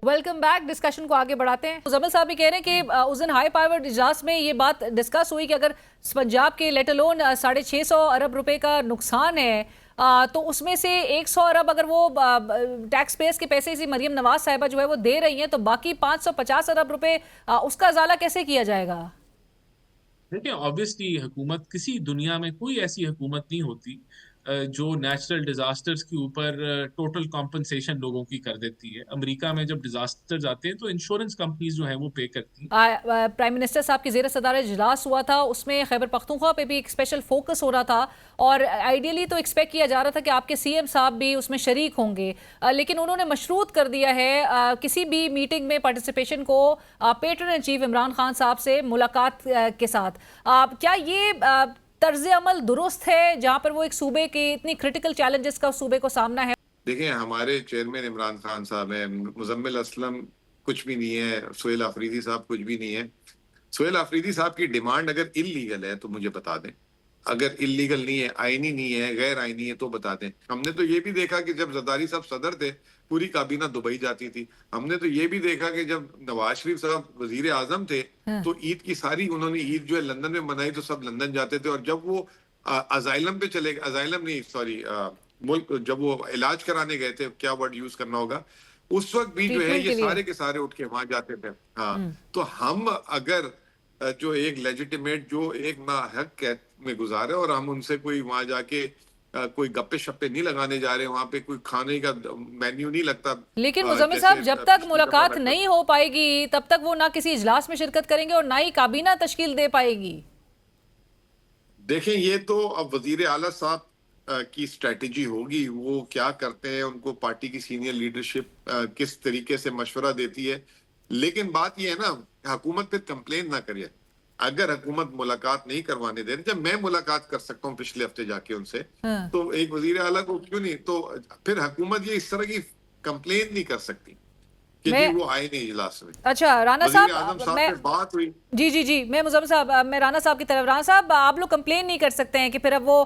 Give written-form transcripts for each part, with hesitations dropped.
Welcome back. Discussion को आगे बढ़ाते हैं। मुज़म्मिल साहब भी कह रहे हैं कि उस दिन हाई पावर इजलास में ये बात डिस्कस हुई कि अगर पंजाब के लेट अलोन 650 अरब रुपए का नुकसान है तो उसमें से 100 अरब अगर वो टैक्स पेयर्स के पैसे इसी मरियम नवाज साहिबा जो है वो दे रही हैं, तो बाकी 550 अरब रुपए उसका अजाला कैसे किया जाएगा? देखिए, ऑब्वियसली हुकूमत, किसी दुनिया में कोई ऐसी हुकूमत नहीं होती जो नेचुरल डिजास्टर्स के ऊपर टोटल कॉम्पनसेशन लोगों की कर देती है। अमेरिका में जब डिजास्टर्स आते हैं तो इंश्योरेंस कंपनीज जो हैं वो पे करती हैं। प्राइम मिनिस्टर साहब की ज़ेर सदारत इजलास हुआ था, उसमें खैबर पख्तूनख्वा पे भी एक स्पेशल फोकस हो रहा था और आइडियली तो एक्सपेक्ट किया जा रहा था कि आपके सीएम साहब भी उसमें शरीक होंगे, लेकिन उन्होंने मशरूत कर दिया है किसी भी मीटिंग में पार्टिसिपेशन को patron in chief Imran Khan sahab से मुलाकात के साथ। क्या ये तर्ज अमल दुरुस्त है जहां पर वो एक सूबे के इतनी क्रिटिकल चैलेंजेस का सूबे को सामना है? देखिए, हमारे चेयरमैन इमरान खान साहब हैं, मुजम्मिल असलम कुछ भी नहीं है, सोहेल आफरीदी साहब कुछ भी नहीं है। सोहेल आफरीदी साहब की डिमांड अगर इल्लीगल है तो मुझे बता दें, अगर इल्लीगल नहीं है, आईनी नहीं है, गैर आईनी है तो बता दें। हमने तो ये भी देखा कि जब जरदारी साहब सदर थे पूरी काबीना दुबई जाती थी। हमने तो ये भी देखा कि जब नवाज शरीफ साहब वजीर आजम थे तो ईद की सारी उन्होंने ईद जो है लंदन में मनाई तो सब लंदन जाते थे, और जब वो अजाइलम पे चले, अजाइलम नहीं सॉरी, मुल्क जब वो इलाज कराने गए थे, क्या वर्ड यूज करना होगा, उस वक्त भी जो है ये सारे के सारे उठ के वहां जाते थे। हाँ, तो हम अगर जो एक लेजिटिमेट, जो एक नाहक कैद में गुजारे, और हम उनसे कोई वहां जाके कोई गप्पे शप्पे नहीं लगाने जा रहे, वहां पे कोई खाने का मेन्यू नहीं लगता। लेकिन मुजम्मिल साहब, जब तक मुलाकात नहीं हो पाएगी तब तक वो ना किसी इजलास में शिरकत करेंगे और ना ही काबीना तश्कील दे पाएगी। देखें, ये तो अब वजीर आला साहब की स्ट्रेटेजी होगी, वो क्या करते हैं, उनको पार्टी की सीनियर लीडरशिप किस तरीके से मशवरा देती है। लेकिन बात ये है ना, हुकूमत पे कंप्लेन ना करिए। अगर हुकूमत मुलाकात नहीं करवाने दे रही, जब मैं मुलाकात कर सकता हूँ पिछले हफ्ते जाके उनसे, तो एक वजीर आला को क्यों नहीं? तो फिर हुकूमत ये इस तरह की कंप्लेन नहीं कर सकती कि जी वो आए नहीं इजलास में। अच्छा राना साहब, मैं बात हुई जी मैं मुजम्मिल साहब, मैं राना साहब की तरफ। राना साहब, आप लोग कंप्लेन नहीं कर सकते हैं कि फिर अब वो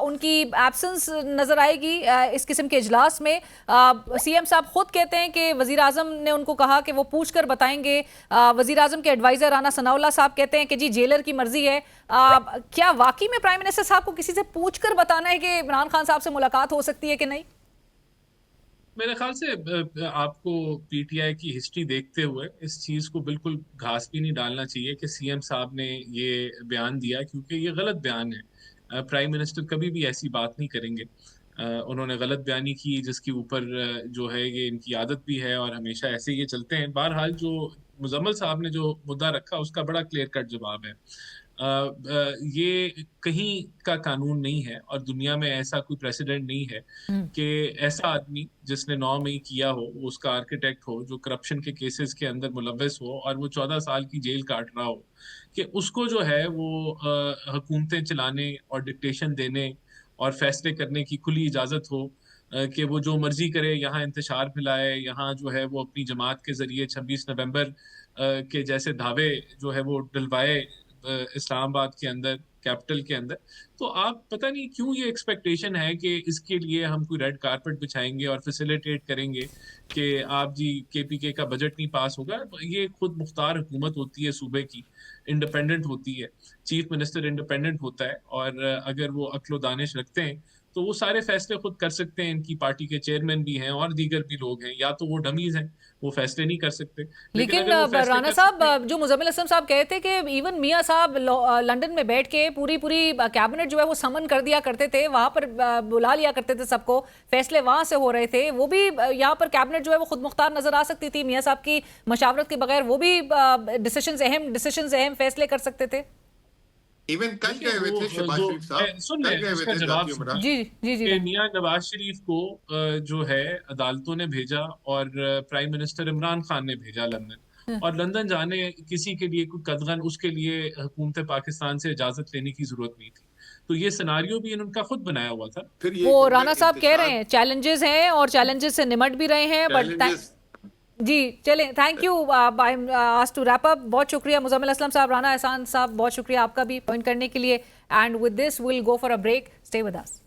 उनकी एब्सेंस नजर आएगी इस किस्म के इजलास में? सीएम साहब खुद कहते हैं कि वजीर आजम ने उनको कहा कि वो पूछ कर बताएंगे। वजीर आजम के एडवाइजर राना सनाउल्लाह साहब कहते हैं कि जी जेलर की मर्जी है। क्या वाकई में प्राइम मिनिस्टर साहब को किसी से पूछ कर बताना है कि इमरान खान साहब से मुलाकात हो सकती है कि नहीं? मेरे ख्याल से आपको पीटीआई की हिस्ट्री देखते हुए इस चीज को बिल्कुल घास भी नहीं डालना चाहिए कि सीएम साहब ने ये बयान दिया, क्योंकि ये गलत बयान है। प्राइम मिनिस्टर कभी भी ऐसी बात नहीं करेंगे। उन्होंने गलत बयानी की जिसके ऊपर जो है ये इनकी आदत भी है और हमेशा ऐसे ये चलते हैं। बहरहाल, जो मुजम्मिल साहब ने जो मुद्दा रखा उसका बड़ा क्लियर कट जवाब है। ये कहीं का कानून नहीं है और दुनिया में ऐसा कोई प्रेसिडेंट नहीं है कि ऐसा आदमी जिसने 9 मई किया हो, वो उसका आर्किटेक्ट हो, जो करप्शन के केसेस के अंदर मुलव्वस हो और वो 14 साल की जेल काट रहा हो, कि उसको जो है वो हुकूमतें चलाने और डिक्टेशन देने और फैसले करने की खुली इजाजत हो, कि वो जो मर्जी करे, यहाँ इंतशार फैलाए, यहाँ जो है वो अपनी जमात के जरिए 26 नवंबर के जैसे धावे जो है वो डलवाए इस्लामाबाद के अंदर, कैपिटल के अंदर। तो आप पता नहीं क्यों ये एक्सपेक्टेशन है कि इसके लिए हम कोई रेड कारपेट बिछाएंगे और फैसिलिटेट करेंगे कि आप जी केपीके का बजट नहीं पास होगा। ये खुद मुख्तार हुकूमत होती है सूबे की, इंडिपेंडेंट होती है, चीफ मिनिस्टर इंडिपेंडेंट होता है, और अगर वो अक्ल दानिश रखते हैं तो वो सारे फैसले खुद कर सकते हैं। इनकी पार्टी के चेयरमैन भी हैं और दीगर भी लोग हैं, या तो वो डमीज हैं, वो फैसले नहीं कर सकते। लेकिन अगर वो फैसले राना साहब, जो मुजम्मिल असलम साहब कहते कि इवन मियां साहब लंदन में बैठ के पूरी कैबिनेट जो है वो समन कर दिया करते थे, वहां पर बुला लिया करते थे सबको, फैसले वहां से हो रहे थे, वो भी यहाँ पर कैबिनेट जो है वो खुद मुख्तार नजर आ सकती थी। मियां साहब की मशावरत के बगैर वो भी अहम फैसले कर सकते थे। इवन कल गए हुए थे शहबाज शरीफ साहब, सुन रहे हैं, उसका जवाब जी मियां नवाज शरीफ को जो है अदालतों ने भेजा और प्राइम मिनिस्टर इमरान खान ने भेजा लंदन, और लंदन जाने किसी के लिए कोई कदगन उसके लिए हुकूमत पाकिस्तान से इजाजत लेने की जरूरत नहीं थी। तो ये सिनारियो भी इनका खुद बनाया हुआ था। वो राना साहब कह रहे हैं चैलेंजेस हैं और चैलेंजेस से निमट भी रहे हैं, बट जी चलें, thank you. I am asked to wrap up. बहुत शुक्रिया मुजम्मिल असलम साहब, राना एहसान साहब, बहुत शुक्रिया आपका भी पॉइंट करने के लिए। And with this will go for a break, stay with us.